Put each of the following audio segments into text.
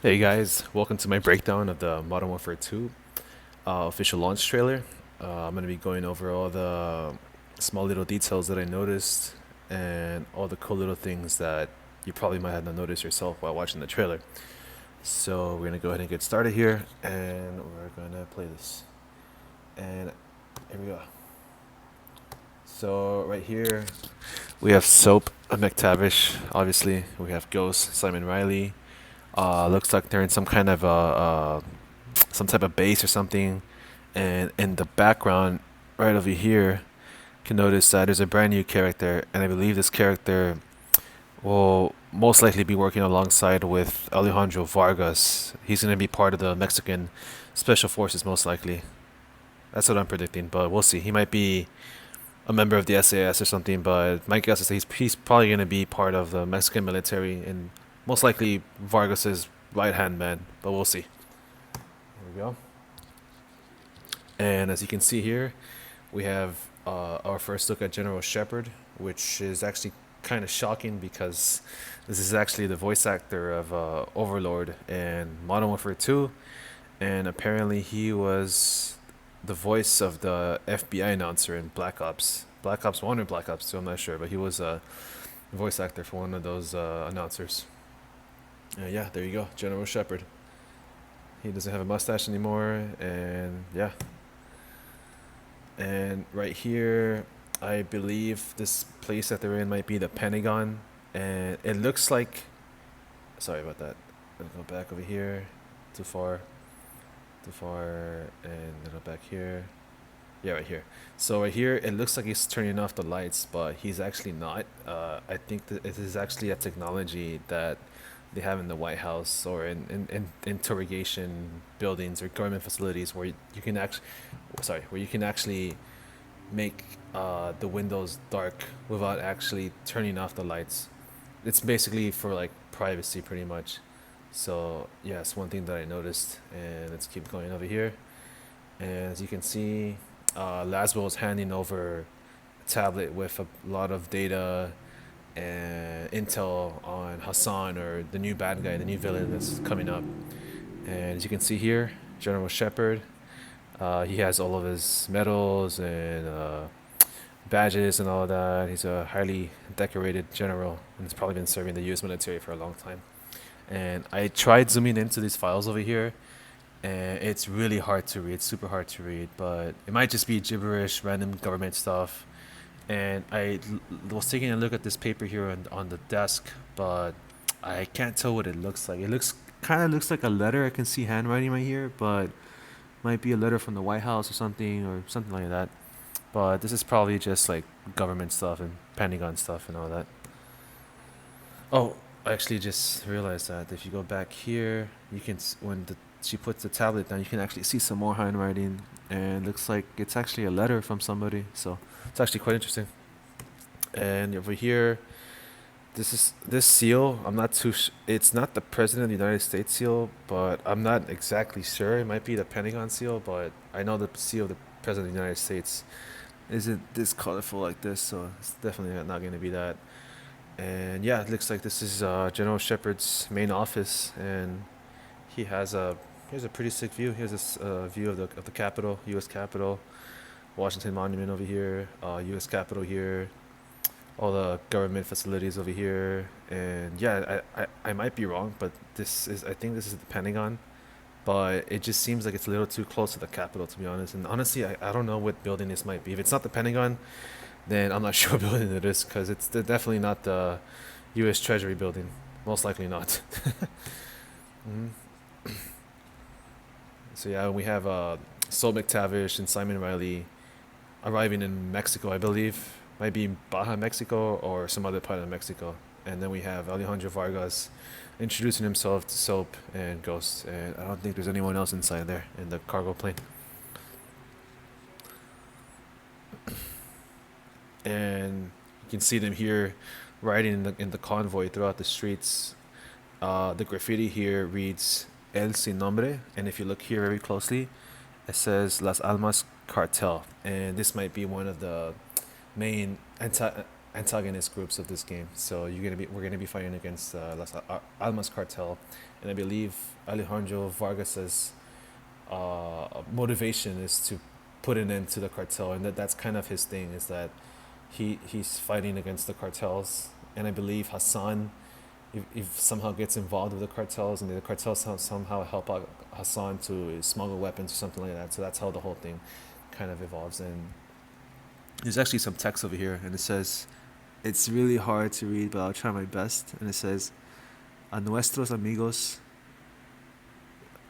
Hey guys, welcome to my breakdown of the Modern Warfare 2 official launch trailer. I'm going to be going over all the small little details that I noticed and all the cool little things that you probably might have not noticed yourself while watching the trailer. So we're going to go ahead and get started here and we're going to play this. And here we go. So right here we have Soap, McTavish, obviously. We have Ghost, Simon Riley. Looks like they're in some kind of some type of base or something. And in the background, right over here, you can notice that there's a brand new character, and I believe this character will most likely be working alongside with Alejandro Vargas. He's going to be part of the Mexican Special Forces, most likely. That's what I'm predicting, but we'll see. He might be a member of the SAS or something, but my guess is that he's probably going to be part of the Mexican military and most likely Vargas's right hand man, but we'll see. Here we go. And as you can see here, we have our first look at General Shepard, which is actually kind of shocking because this is actually the voice actor of Overlord in Modern Warfare 2, and apparently he was the voice of the FBI announcer in Black Ops 1 or Black Ops 2, I'm not sure, but he was a voice actor for one of those announcers. Yeah, there you go, General Shepard. He doesn't have a mustache anymore, and yeah. And right here, I believe this place that they're in might be the Pentagon, and it looks like. Sorry about that. I'll go back over here. Too far. Too far, and then go back here. Yeah, right here. So right here, it looks like he's turning off the lights, but he's actually not. I think that it is actually a technology that they have in the White House or in interrogation buildings or government facilities where you can actually, sorry, where you can actually make the windows dark without actually turning off the lights. It's basically for like privacy, pretty much. So yeah, it's one thing that I noticed, and let's keep going over here. And as you can see, Laswell is handing over a tablet with a lot of data and intel on Hassan, or the new bad guy, the new villain that's coming up. And as you can see here, General Shepard, he has all of his medals and badges and all of that. He's a highly decorated general, and he's probably been serving the U.S. military for a long time. And I tried zooming into these files over here, and it's really hard to read, super hard to read, but it might just be gibberish, random government stuff. And was taking a look at this paper here on the desk, but I can't tell what it looks like. It looks like a letter. I can see handwriting right here, but might be a letter from the White House or something like that. But this is probably just like government stuff and Pentagon stuff and all that. Oh, I actually just realized that if you go back here, you can she puts the tablet down, you can actually see some more handwriting, and it looks like it's actually a letter from somebody. So it's actually quite interesting. And over here, this seal. I'm not too. It's not the President of the United States seal, but I'm not exactly sure. It might be the Pentagon seal, but I know the seal of the President of the United States isn't this colorful like this, so it's definitely not going to be that. And yeah, it looks like this is General Shepard's main office, and he has a here's a pretty sick view. Here's this view of the Capitol, U.S. Capitol, Washington Monument over here, U.S. Capitol here, all the government facilities over here. And yeah, I might be wrong, but I think this is the Pentagon, but it just seems like it's a little too close to the Capitol, to be honest. And honestly, I don't know what building this might be. If it's not the Pentagon, then I'm not sure what building it is, because it's definitely not the U.S. Treasury building. Most likely not. Mhm. So yeah, we have Sol McTavish and Simon Riley arriving in Mexico, I believe. Might be Baja, Mexico, or some other part of Mexico. And then we have Alejandro Vargas introducing himself to Soap and Ghost. And I don't think there's anyone else inside there in the cargo plane. And you can see them here riding in the convoy throughout the streets. The graffiti here reads El Sin Nombre, and if you look here very closely, it says Las Almas Cartel, and this might be one of the main antagonist groups of this game. So we're gonna be fighting against Almas cartel, and I believe Alejandro Vargas's motivation is to put an end to the cartel, and that's kind of his thing, is that he's fighting against the cartels, and I believe Hassan, if somehow gets involved with the cartels, and the cartels somehow help out Hassan to smuggle weapons or something like that. So that's how the whole thing kind of evolves. And there's actually some text over here, and it says, it's really hard to read, but I'll try my best. And it says, a nuestros amigos,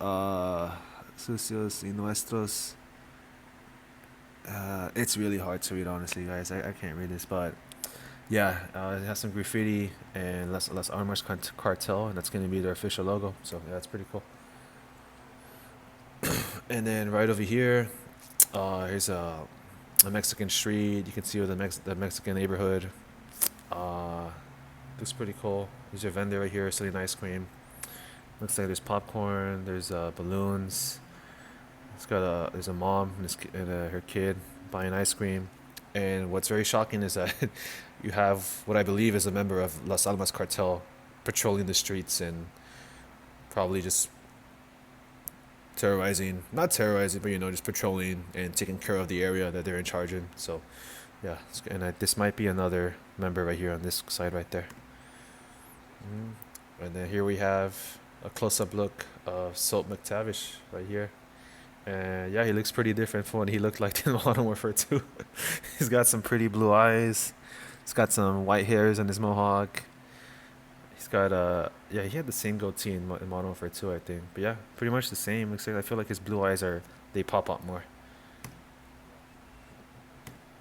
sucios y nuestros. It's really hard to read, honestly, guys. I can't read this, but yeah, it has some graffiti and Las Armas cartel, and that's gonna be their official logo. So yeah, that's pretty cool. And then right over here, here's a Mexican street. You can see the Mexican neighborhood. Looks pretty cool. There's a vendor right here selling ice cream. Looks like there's popcorn. There's balloons. There's a mom and her kid buying ice cream. And what's very shocking is that you have what I believe is a member of Las Almas cartel patrolling the streets and probably just not terrorizing, but just patrolling and taking care of the area that they're in charge in. So yeah, and this might be another member right here on this side right there. And then here we have a close-up look of Salt McTavish right here. And yeah, he looks pretty different from what he looked like in Modern Warfare 2. He's got some pretty blue eyes. He's got some white hairs on his mohawk. He's got he had the same goatee in Modern Warfare 2, I think. But yeah, pretty much the same. Looks like I feel like his blue eyes they pop up more.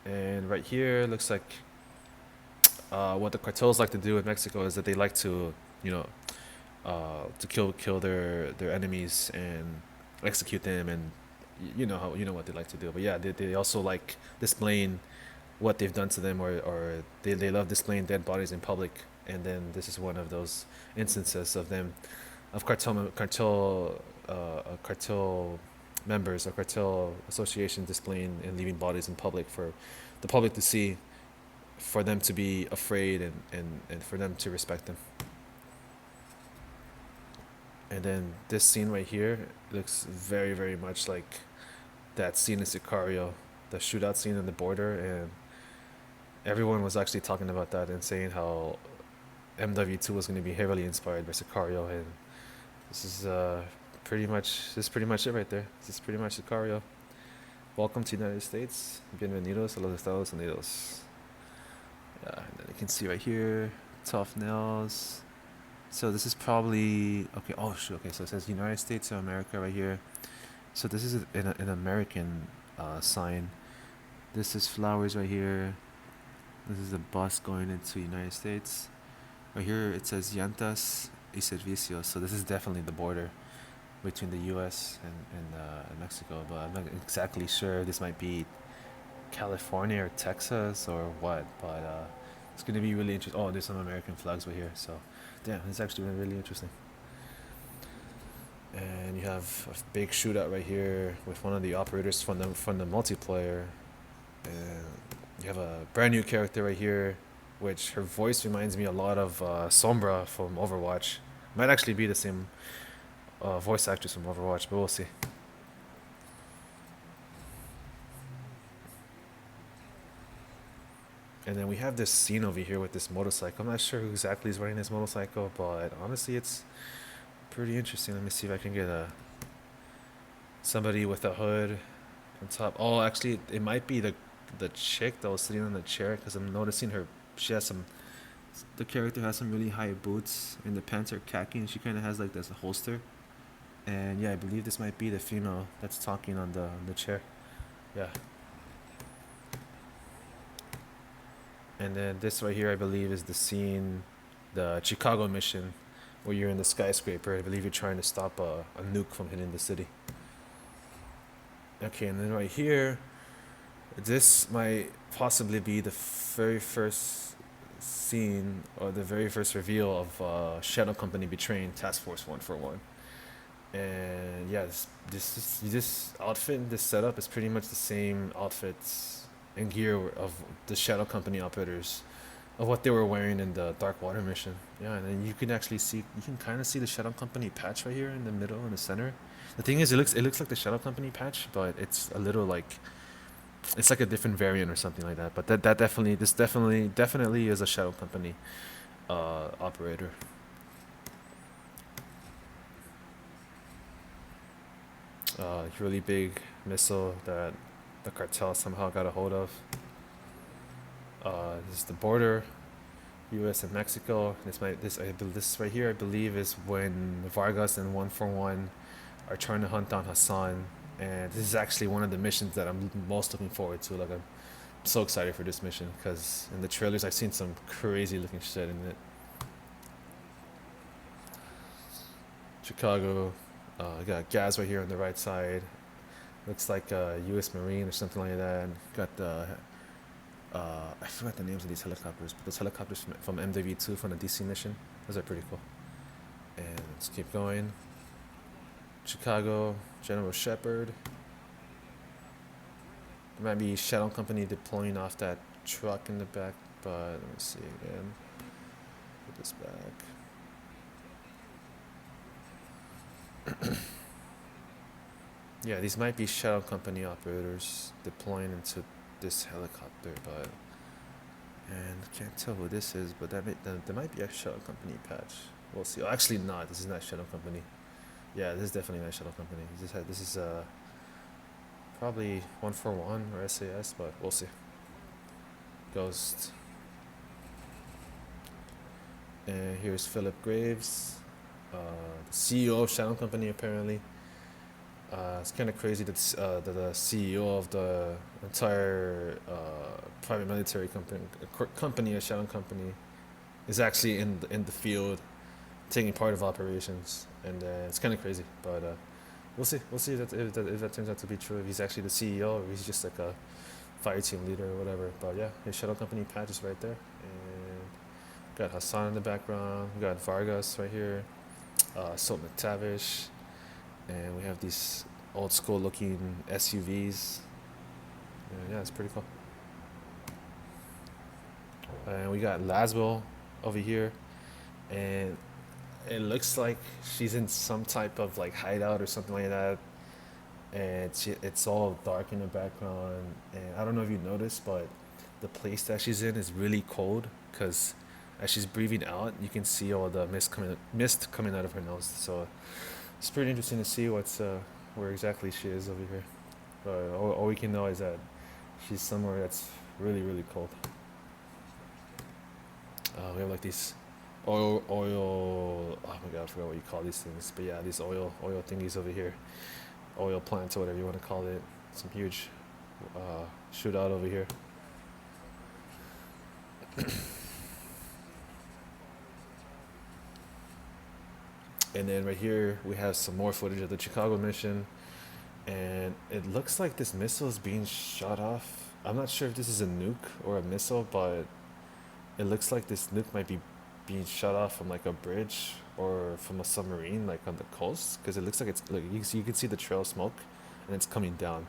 And right here looks like what the cartels like to do in Mexico is that they like to to kill their enemies and execute them, and you know what they like to do. But yeah, they also like displaying what they've done to them, or they love displaying dead bodies in public. And then this is one of those instances of cartel members or cartel association displaying and leaving bodies in public for the public to see, for them to be afraid, and for them to respect them. And then this scene right here looks very, very much like that scene in Sicario, the shootout scene on the border. And everyone was actually talking about that and saying how MW2 was going to be heavily inspired by Sicario. And this is pretty much it right there. This is pretty much Sicario. Welcome to the United States. Bienvenidos a los Estados Unidos. Yeah, and then you can see right here, tough nails. So this is probably okay. Oh shoot. Okay, so it says United States of America right here. So this is an American sign. This is flowers right here. This is a bus going into United States. Right here it says Llantas y Servicios. So this is definitely the border between the U.S. and Mexico. But I'm not exactly sure. This might be California or Texas or what. But it's gonna be really interesting. Oh, there's some American flags right here. So yeah, it's actually really interesting. And you have a big shootout right here with one of the operators from the multiplayer. And you have a brand new character right here, which her voice reminds me a lot of Sombra from Overwatch. Might actually be the same voice actress from Overwatch, but we'll see. And then we have this scene over here with this motorcycle. I'm not sure who exactly is riding this motorcycle, but honestly, it's pretty interesting. Let me see if I can get somebody with a hood on top. Oh, actually, it might be the chick that was sitting on the chair, because I'm noticing her. The character has some really high boots, and the pants are khaki, and she kind of has like this holster. And yeah, I believe this might be the female that's talking on the chair. Yeah. And then this right here, I believe, is the scene, the Chicago mission, where you're in the skyscraper. I believe you're trying to stop a nuke from hitting the city. Okay, and then right here, this might possibly be the very first scene, or the very first reveal of Shadow Company betraying Task Force 141. And yeah, this outfit, this setup is pretty much the same outfits and gear of the Shadow Company operators of what they were wearing in the Dark Water mission. Yeah, and then you can actually see, you can kind of see the Shadow Company patch right here in the middle, in the center. The thing is, it looks like the Shadow Company patch, but it's a little like, it's like a different variant or something like that. But that definitely, this definitely is a Shadow Company operator. Really big missile that the cartel somehow got a hold of. This is the border, U.S. and Mexico. This right here, I believe, is when Vargas and 141 are trying to hunt down Hassan, and this is actually one of the missions that I'm most looking forward to. Like, I'm so excited for this mission because in the trailers I've seen some crazy looking shit in it. Chicago, got Gaz right here on the right side. Looks like a U.S. Marine or something like that. Got the I forgot the names of these helicopters, but those helicopters from MW2 from the DC mission, those are pretty cool. And let's keep going. Chicago, General Shepard. There might be Shadow Company deploying off that truck in the back, but let me see again. Put this back. Yeah, these might be Shadow Company operators deploying into this helicopter, but and can't tell who this is, but there might be a Shadow Company patch. We'll see. Oh, actually, not. This is not Shadow Company. Yeah, this is definitely not Shadow Company. This is probably 141 or SAS, but we'll see. Ghost. And here's Philip Graves, the CEO of Shadow Company, apparently. It's kind of crazy that the CEO of the entire private military company, a Shadow Company, is actually in the field, taking part of operations, and it's kind of crazy. But we'll see if that turns out to be true. If he's actually the CEO, or he's just like a fire team leader or whatever. But yeah, his Shadow Company patch is right there, and got Hassan in the background. We got Vargas right here, Soap McTavish. And we have these old school looking SUVs. And yeah, it's pretty cool. And we got Laswell over here, and it looks like she's in some type of like hideout or something like that. And it's all dark in the background. And I don't know if you noticed, but the place that she's in is really cold because as she's breathing out, you can see all the mist coming out of her nose. So it's pretty interesting to see where exactly she is over here. But all we can know is that she's somewhere that's really really cold. We have like these oil. Oh my god, I forgot what you call these things. But yeah, these oil thingies over here, oil plants or whatever you want to call it. Some huge shootout over here. And then right here we have some more footage of the Chicago mission, and it looks like this missile is being shot off. I'm not sure if this is a nuke or a missile, but it looks like this nuke might be being shot off from like a bridge or from a submarine, like on the coast, because it looks like it's like you can see the trail of smoke, and it's coming down.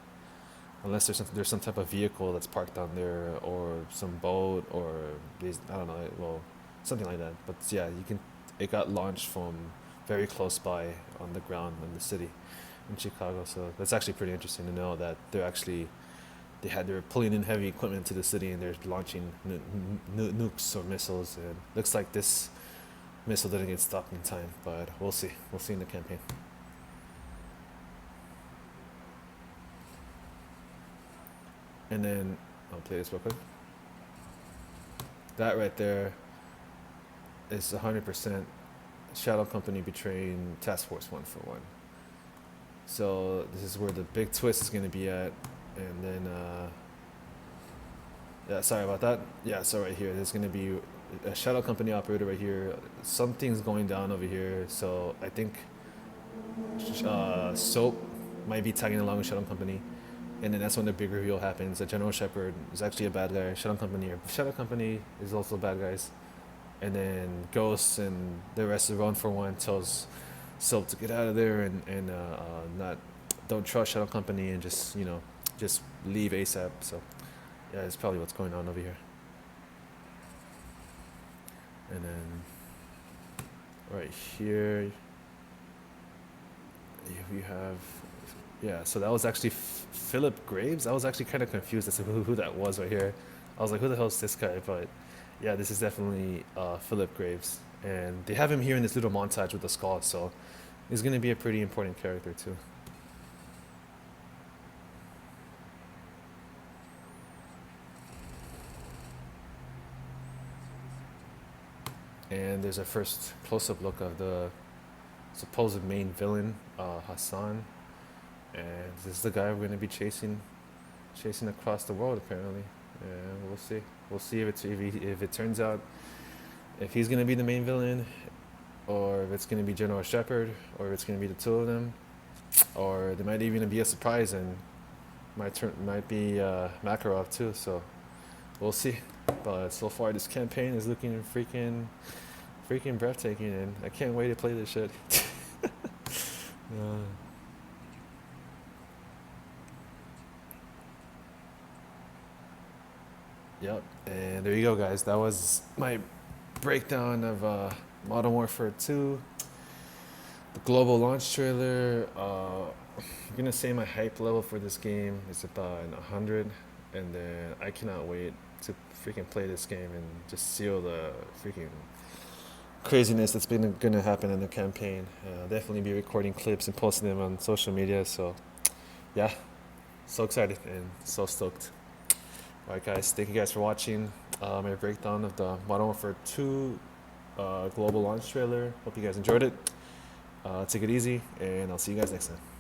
Unless there's some type of vehicle that's parked down there, or some boat, or these, I don't know, well, something like that. But yeah, you can. It got launched from very close by on the ground in the city in Chicago. So that's actually pretty interesting to know that they're pulling in heavy equipment to the city, and they're launching nukes or missiles. And looks like this missile didn't get stopped in time, but we'll see. We'll see in the campaign. And then I'll play this real quick. That right there is 100% Shadow Company betraying Task Force 141. So this is where the big twist is going to be at. And then, yeah, sorry about that. Yeah, so right here, there's going to be a Shadow Company operator right here. Something's going down over here. So I think Soap might be tagging along with Shadow Company. And then that's when the big reveal happens. That General Shepard is actually a bad guy. Shadow Company is also bad guys. And then Ghost and the rest of 141 tells Soap to get out of there and not don't trust Shadow Company and just leave ASAP. So yeah, it's probably what's going on over here. And then right here, you have, yeah, so that was actually Philip Graves. I was actually kind of confused as to who that was right here. I was like, who the hell is this guy? But yeah, this is definitely Philip Graves. And they have him here in this little montage with the skull, so he's going to be a pretty important character too. And there's a first close-up look of the supposed main villain, Hassan. And this is the guy we're going to be chasing across the world apparently. And we'll see. We'll see if it turns out if he's going to be the main villain, or if it's going to be General Shepard, or if it's going to be the two of them, or there might even be a surprise and might be Makarov too. So we'll see. But so far, this campaign is looking freaking breathtaking, and I can't wait to play this shit. uh, yep. And there you go, guys. That was my breakdown of Modern Warfare 2, the global launch trailer. I'm gonna say my hype level for this game is about 100, and then I cannot wait to freaking play this game and just seal the freaking craziness that's been gonna happen in the campaign. I'll definitely be recording clips and posting them on social media. So yeah, so excited and so stoked. All right, guys, thank you guys for watching my breakdown of the Modern Warfare 2 global launch trailer. Hope you guys enjoyed it. Take it easy, and I'll see you guys next time.